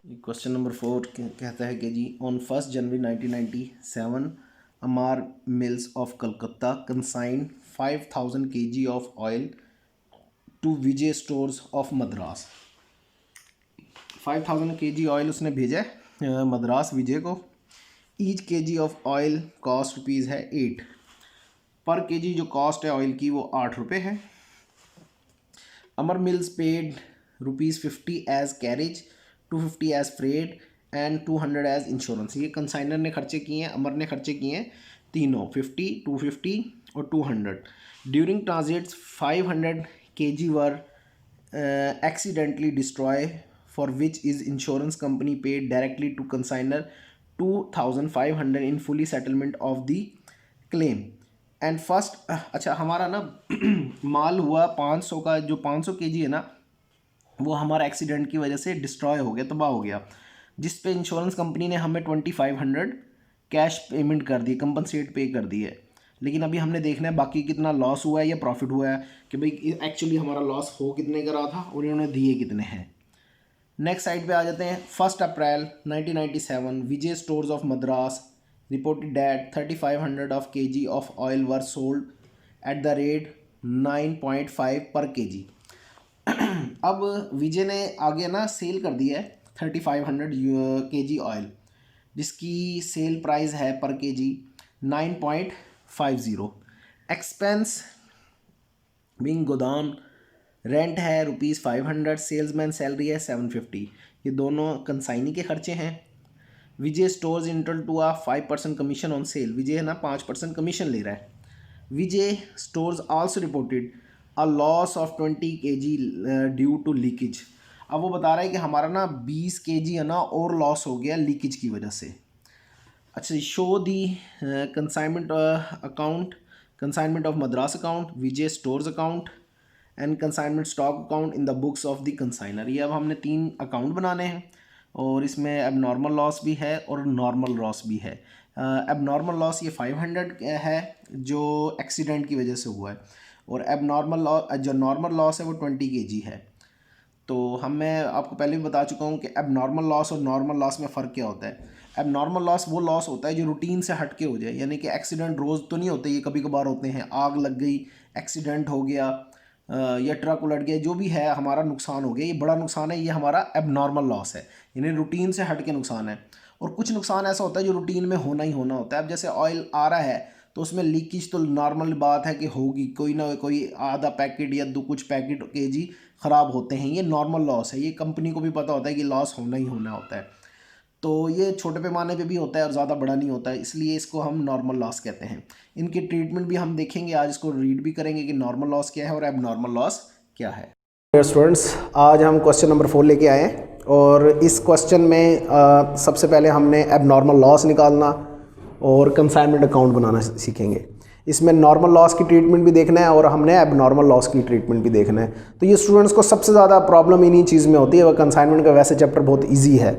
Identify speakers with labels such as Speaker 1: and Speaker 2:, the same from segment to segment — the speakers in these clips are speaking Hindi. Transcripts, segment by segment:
Speaker 1: क्वेश्चन नंबर 4 कहता है कि जी on 1 January 1997 Amar mills of Calcutta consign 5000 kg of oil to Vijay stores of Madras. 5000 kg ऑयल उसने भेजा है मद्रास विजय को। Each kg of oil cost rupees है 8 पर kg। जो कॉस्ट है ऑयल की वो 8 रुपये है। Amar mills paid ₹50 as carriage, 250 as freight and 200 as insurance. ये कंसाइनर ने खर्चे किए हैं, अमर ने खर्चे किए हैं तीनों 50, 250 और 200। During transits 500 kg were accidentally destroy for which is insurance company paid directly to consignor 2500 in fully settlement of the claim and first. अच्छा हमारा ना माल हुआ 500 का, जो 500 kg है ना वो हमारा एक्सीडेंट की वजह से डिस्ट्रॉय हो गया, तबाह हो गया, जिस पे इंश्योरेंस कंपनी ने हमें 2500 कैश पेमेंट कर दी, कंपनसेट पे कर दी है। लेकिन अभी हमने देखना है बाकी कितना लॉस हुआ है या प्रॉफिट हुआ है कि भाई एक्चुअली हमारा लॉस हो कितने का रहा था और इन्होंने दिए कितने हैं। नेक्स्ट साइड पे आ जाते हैं। 1 April 1997 Vijay stores of Madras reported that 3500 of kg of oil were sold at the rate 9.5 per kg। अब विजय ने आगे ना सेल कर दिया है 3500 kg ऑयल, जिसकी सेल प्राइस है पर kg 9.50। एक्सपेंस बिंग गोदाम रेंट है ₹500, सेल्समैन सैलरी है 750। ये दोनों कंसाइनी के खर्चे हैं। Vijay stores entitled to a 5% commission on sale. Vijay है ना 5% कमीशन ले रहा है। Vijay stores also reported a loss of 20 kg due to leakage. अब वो बता रहा है कि हमारा ना 20 kg है ना और लॉस हो गया लीकेज की वजह से। अच्छा, show the consignment account, consignment of Madras account, Vijay stores account and consignment stock account in the books of the consignor. ये अब हमने 3 अकाउंट बनाने हैं और इसमें अब नॉर्मल लॉस भी है और नॉर्मल लॉस भी है। अब नॉर्मल लॉस ये 500 है जो एक्सीडेंट की वजह से हुआ है, और अब नॉर्मल लॉस जो नॉर्मल लॉस है वो 20 kg है। तो मैं आपको पहले भी बता चुका हूँ कि अब नॉर्मल लॉस और नॉर्मल लॉस में फ़र्क क्या होता है। अब नॉर्मल लॉस वो लॉस होता है जो रूटीन से हट के हो जाए, यानी कि एक्सीडेंट रोज़ तो नहीं होते, ये कभी कभार होते हैं। आग लग गई, एक्सीडेंट हो गया या ट्रक उलट गया, जो भी है हमारा नुकसान हो गया, ये बड़ा नुकसान है, ये हमारा अब नॉर्मल लॉस है, यानी रूटीन से हट के नुकसान है। और कुछ नुकसान ऐसा होता है जो रूटीन में होना ही होना होता है। अब जैसे ऑयल आ रहा है तो उसमें लीकेज तो नॉर्मल बात है कि होगी, कोई ना कोई आधा पैकेट या कुछ पैकेट kg ख़राब होते हैं, ये नॉर्मल लॉस है, ये कंपनी को भी पता होता है कि लॉस होना ही होना होता है। तो ये छोटे पैमाने पे भी होता है और ज़्यादा बड़ा नहीं होता है, इसलिए इसको हम नॉर्मल लॉस कहते हैं। इनकी ट्रीटमेंट भी हम देखेंगे आज, इसको रीड भी करेंगे कि नॉर्मल लॉस क्या है और अब नॉर्मल लॉस क्या है। स्टूडेंट्स, आज हम क्वेश्चन नंबर 4 लेके आए हैं और इस क्वेश्चन में सबसे पहले हमने अब नॉर्मल लॉस निकालना और कंसाइनमेंट अकाउंट बनाना सीखेंगे। इसमें नॉर्मल लॉस की ट्रीटमेंट भी देखना है और हमने अब नॉर्मल लॉस की ट्रीटमेंट भी देखना है। तो ये स्टूडेंट्स को सबसे ज़्यादा प्रॉब्लम इन्हीं चीज़ में होती है। वह कंसाइनमेंट का वैसे चैप्टर बहुत ईजी है,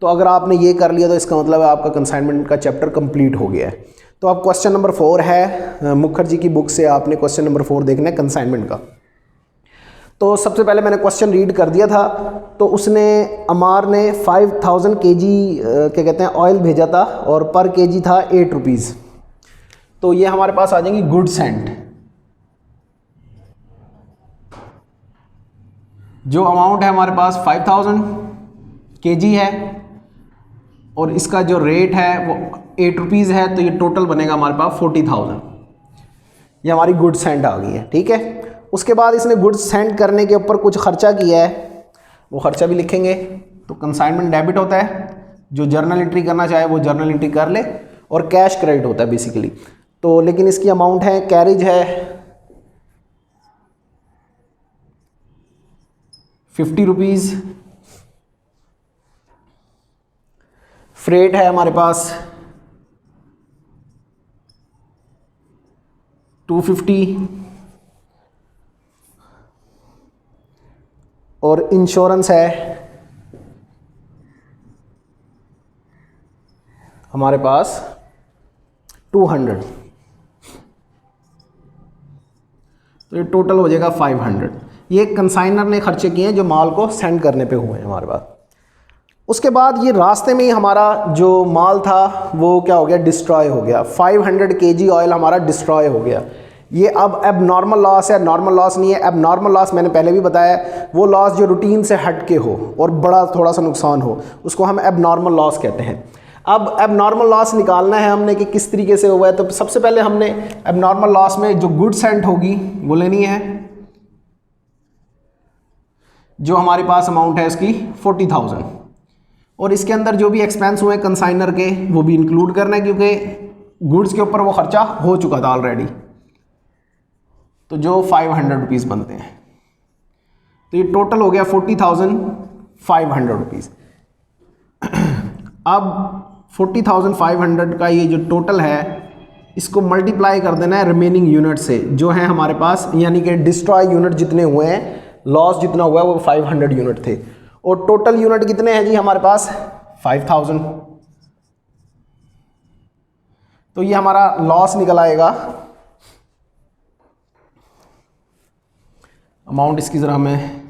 Speaker 1: तो अगर आपने ये कर लिया तो इसका मतलब है आपका कंसाइनमेंट का चैप्टर कंप्लीट हो गया है। तो अब क्वेश्चन नंबर 4 है, मुखर्जी की बुक से आपने क्वेश्चन नंबर 4 देखना है कंसाइनमेंट का। तो सबसे पहले मैंने क्वेश्चन रीड कर दिया था। तो उसने अमार ने 5000 kg क्या कहते हैं ऑयल भेजा था और पर kg था 8 रुपीज़। तो ये हमारे पास आ जाएंगी गुड्स एंड जो अमाउंट है हमारे पास 5000 kg है और इसका जो रेट है वो 8 रुपीज़ है, तो ये टोटल बनेगा हमारे पास 40,000। ये हमारी गुड्स सेंड आ गई है, ठीक है। उसके बाद इसने गुड्स सेंड करने के ऊपर कुछ खर्चा किया है, वो खर्चा भी लिखेंगे। तो कंसाइनमेंट डेबिट होता है, जो जर्नल एंट्री करना चाहे वो जर्नल एंट्री कर ले, और कैश क्रेडिट होता है बेसिकली। तो लेकिन इसकी अमाउंट है, कैरेज है 50 रुपीज़, फ्रेट है हमारे पास 250 और इंश्योरेंस है हमारे पास 200। तो ये टोटल हो जाएगा 500। ये कंसाइनर ने खर्चे किए हैं जो माल को सेंड करने पे हुए हैं हमारे पास। उसके बाद ये रास्ते में ही हमारा जो माल था वो क्या हो गया, डिस्ट्रॉय हो गया। 500 kg ऑयल हमारा डिस्ट्रॉय हो गया। ये अब एबनॉर्मल लॉस है, नॉर्मल लॉस नहीं है। एबनॉर्मल लॉस मैंने पहले भी बताया, वो लॉस जो रूटीन से हट के हो और बड़ा थोड़ा सा नुकसान हो, उसको हम एबनॉर्मल लॉस कहते हैं। अब एबनॉर्मल लॉस निकालना है हमने कि किस तरीके से हुआ है। तो सबसे पहले हमने एबनॉर्मल लॉस में जो गुड सेंट होगी वो लेनी है, जो हमारे पास अमाउंट है उसकी 40,000, और इसके अंदर जो भी एक्सपेंस हुए कंसाइनर के वो भी इंक्लूड करना है, क्योंकि गुड्स के ऊपर वो खर्चा हो चुका था ऑलरेडी। तो जो 500 रुपीज़ बनते हैं, तो ये टोटल हो गया 40,500 रुपीज़। अब 40,500 का ये जो टोटल है, इसको मल्टीप्लाई कर देना है रिमेनिंग यूनिट से जो है हमारे पास, यानी कि डिस्ट्रॉय यूनिट जितने हुए हैं, लॉस जितना हुआ है वो 500 यूनिट थे, और टोटल यूनिट कितने हैं जी हमारे पास 5,000। तो ये हमारा लॉस निकल आएगा। अमाउंट इसकी ज़रा हमें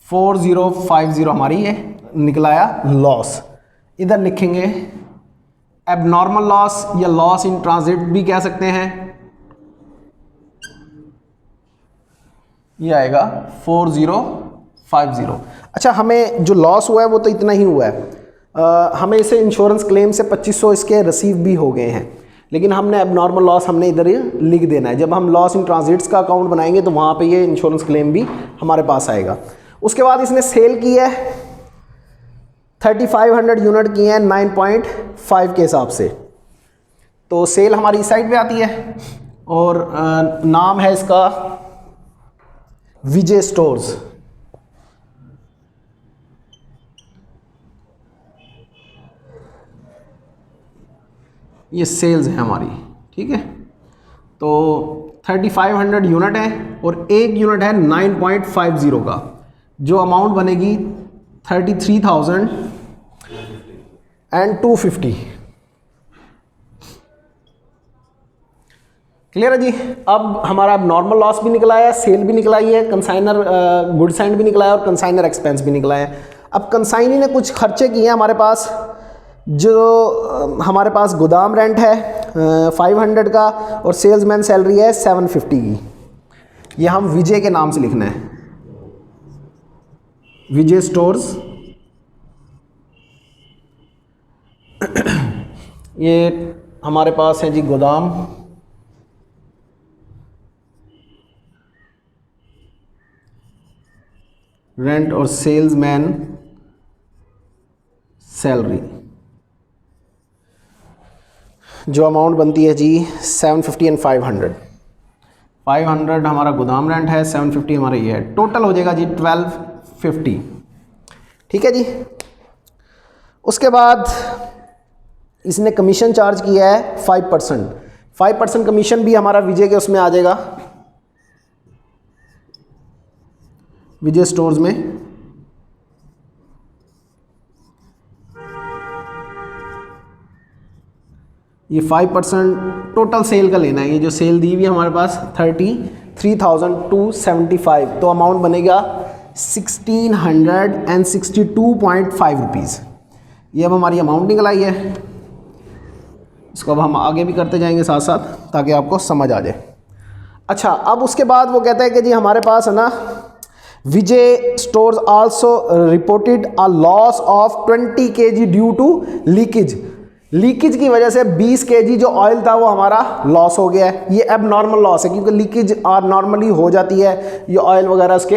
Speaker 1: 4050 हमारी ये निकलाया लॉस। इधर लिखेंगे एबनॉर्मल लॉस या लॉस इन ट्रांजिट भी कह सकते हैं। ये आएगा 4050। अच्छा, हमें जो लॉस हुआ है वो तो इतना ही हुआ है। हमें इसे इंश्योरेंस क्लेम से 2500 इसके रिसीव भी हो गए हैं, लेकिन हमने एबनॉर्मल लॉस हमने इधर ही लिख देना है। जब हम लॉस इन ट्रांजिट्स का अकाउंट बनाएंगे तो वहाँ पे ये इंश्योरेंस क्लेम भी हमारे पास आएगा। उसके बाद इसने सेल की है 3500 यूनिट की हैं 9.5 के हिसाब से। तो सेल हमारी इस साइड पे आती है, और नाम है इसका विजय स्टोर्स। ये सेल्स है हमारी, ठीक है। तो 3500 यूनिट है और एक यूनिट है 9.50 का, जो अमाउंट बनेगी 33,250। क्लियर है जी। अब हमारा नॉर्मल लॉस भी निकला है, सेल भी निकलाई है, कंसाइनर गुड सेंड भी निकला है, और कंसाइनर एक्सपेंस भी निकला है। अब कंसाइनी ने कुछ खर्चे किए हैं हमारे पास, जो हमारे पास गोदाम रेंट है 500 का, और सेल्समैन सैलरी है 750 की। ये हम विजय के नाम से लिखना है, विजय स्टोर्स। ये हमारे पास है जी गोदाम, रेंट और सेल्समैन सैलरी, जो अमाउंट बनती है जी 750 एंड 500। 500 हमारा गोदाम रेंट है, 750 हमारा ये है, टोटल हो जाएगा जी 1250। ठीक है जी। उसके बाद इसने कमीशन चार्ज किया है 5%। 5% कमीशन भी हमारा विजय के उसमें आ जाएगा, विजय स्टोर्स में। ये 5% टोटल सेल का लेना है। ये जो सेल दी हुई है हमारे पास 33,275, तो अमाउंट बनेगा 1662.5 रुपीज़। ये अब हमारी अमाउंट निकल आई है। इसको अब हम आगे भी करते जाएंगे साथ साथ, ताकि आपको समझ आ जाए। अच्छा, अब उसके बाद वो कहता है कि जी हमारे पास है ना, Vijay stores also reported a loss of 20 kg due to leakage. Leakage की वजह से 20 kg जो ऑयल था वो हमारा लॉस हो गया है। ये अब नॉर्मल लॉस है, क्योंकि लीकेज नॉर्मली हो जाती है, ये ऑयल वगैरह उसके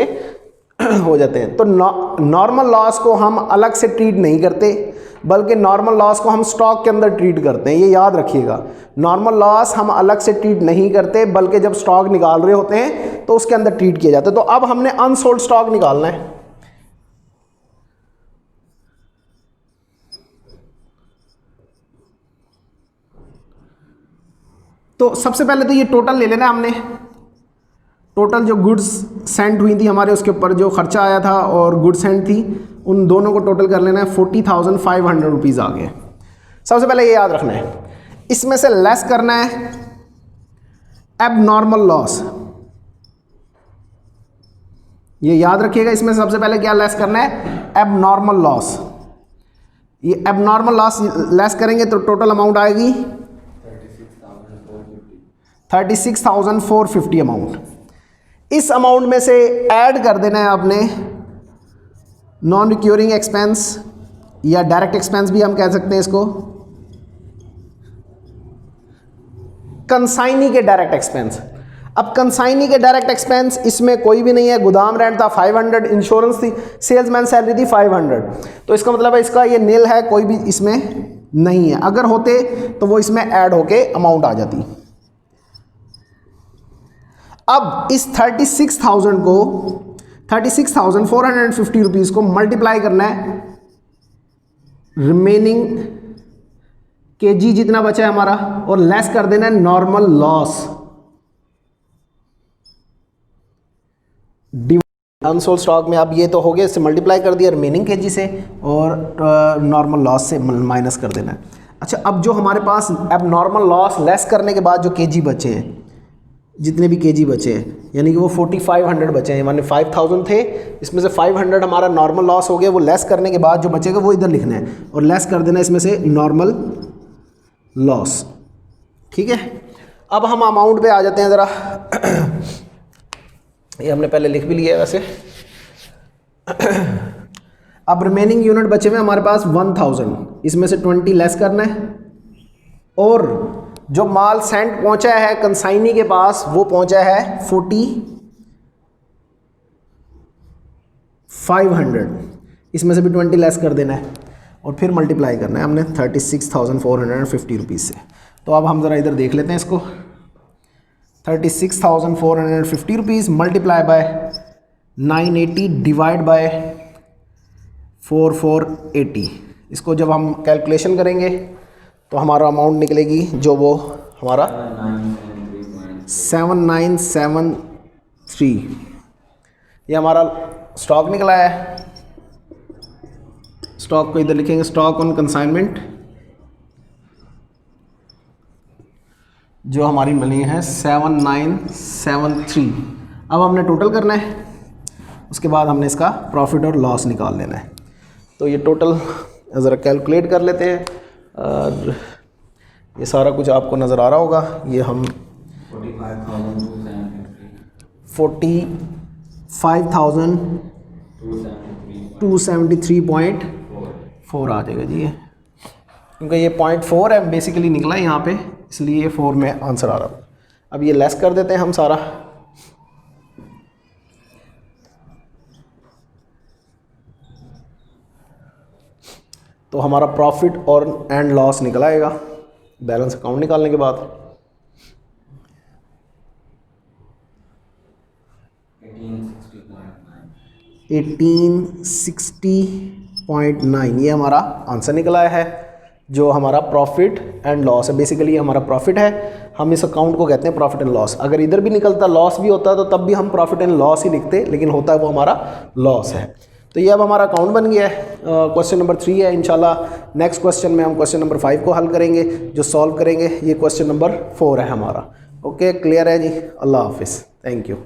Speaker 1: हो जाते हैं। तो नॉर्मल लॉस को हम अलग से ट्रीट नहीं करते, बल्कि नॉर्मल लॉस को हम स्टॉक के अंदर ट्रीट करते हैं। ये याद रखिएगा, नॉर्मल लॉस हम अलग से ट्रीट नहीं करते, बल्कि जब स्टॉक निकाल रहे होते हैं तो उसके अंदर ट्रीट किया जाता है। तो अब हमने अनसोल्ड स्टॉक निकालना है। तो सबसे पहले तो ये टोटल ले लेना हमने, टोटल जो गुड्स सेंड हुई थी हमारे, उसके ऊपर जो खर्चा आया था और गुड्स सेंड थी, उन दोनों को टोटल कर लेना है। 40,500 रुपीज़ आ गए। सबसे पहले ये याद रखना है, इसमें से लेस करना है एबनॉर्मल लॉस, ये याद रखिएगा, इसमें सबसे पहले क्या लेस करना है, एबनॉर्मल लॉस। ये एबनॉर्मल लॉस लेस करेंगे तो टोटल अमाउंट आएगी 36,450 अमाउंट। इस अमाउंट में से ऐड कर देना है आपने नॉन रिक्योरिंग एक्सपेंस या डायरेक्ट एक्सपेंस भी हम कह सकते हैं इसको, कंसाइनी के डायरेक्ट एक्सपेंस। अब कंसाइनी के डायरेक्ट एक्सपेंस इसमें कोई भी नहीं है, गोदाम रेंट था 500, इंश्योरेंस थी, सेल्समैन सैलरी थी 500, तो इसका मतलब है इसका ये नील है, कोई भी इसमें नहीं है। अगर होते तो वो इसमें ऐड होके अमाउंट आ जाती। अब इस 36,000 को 36,450 रुपीज़ को मल्टीप्लाई करना है रिमेनिंग केजी जितना बचा है हमारा, और लेस कर देना है नॉर्मल लॉस। अनसोल्ड स्टॉक में अब ये तो हो गया, इससे मल्टीप्लाई कर दिया रिमेनिंग केजी से, और नॉर्मल लॉस से माइनस कर देना है। अच्छा, अब जो हमारे पास अब नॉर्मल लॉस लेस करने के बाद जो केजी बचे हैं, जितने भी केजी बचे हैं, यानी कि वो 4500 बचे हैं, माने 5000 थे, इसमें से 500 हमारा नॉर्मल लॉस हो गया, वो लेस करने के बाद जो बचेगा वो इधर लिखना है और लेस कर देना इसमें से नॉर्मल लॉस। ठीक है, अब हम अमाउंट पे आ जाते हैं ज़रा। ये हमने पहले लिख भी लिया है वैसे। अब रिमेनिंग यूनिट बचे हुए हमारे पास 1000, इसमें से 20 लेस करना है, और जो माल सेंट पहुंचा है कंसाइनी के पास वो पहुंचा है 4500, इसमें से भी 20 लेस कर देना है और फिर मल्टीप्लाई करना है हमने 36,450 रुपीज़ से। तो अब हम ज़रा इधर देख लेते हैं इसको। 36,450 rupees multiply by 980 divide by 4480, इसको जब हम कैलकुलेशन करेंगे तो हमारा अमाउंट निकलेगी जो वो हमारा 7973, ये हमारा स्टॉक निकला है। स्टॉक को इधर लिखेंगे, स्टॉक ऑन कंसाइनमेंट, जो हमारी मनी है 7973। अब हमने टोटल करना है, उसके बाद हमने इसका प्रॉफिट और लॉस निकाल लेना है। तो ये टोटल ज़रा कैलकुलेट कर लेते हैं, और ये सारा कुछ आपको नज़र आ रहा होगा। ये हम 45,273.4 आ जाएगा जी, क्योंकि ये 0.4 है बेसिकली निकला है यहाँ पे, इसलिए ये 4 में आंसर आ रहा है। अब ये लेस कर देते हैं हम सारा, तो हमारा प्रॉफिट और एंड लॉस निकल आएगा बैलेंस अकाउंट निकालने के बाद। 1860.9 ये हमारा आंसर निकला है, जो हमारा प्रॉफिट एंड लॉस है। बेसिकली हमारा प्रॉफिट है, हम इस अकाउंट को कहते हैं प्रॉफिट एंड लॉस। अगर इधर भी निकलता लॉस भी होता तो तब भी हम प्रॉफिट एंड लॉस ही लिखते, लेकिन होता है वो हमारा लॉस है। तो ये अब हमारा अकाउंट बन गया है। क्वेश्चन नंबर 3 है, इंशाल्लाह नेक्स्ट क्वेश्चन में हम क्वेश्चन नंबर 5 को हल करेंगे, जो सॉल्व करेंगे। ये क्वेश्चन नंबर 4 है हमारा। ओके, क्लियर है जी। अल्लाह हाफिज़, थैंक यू।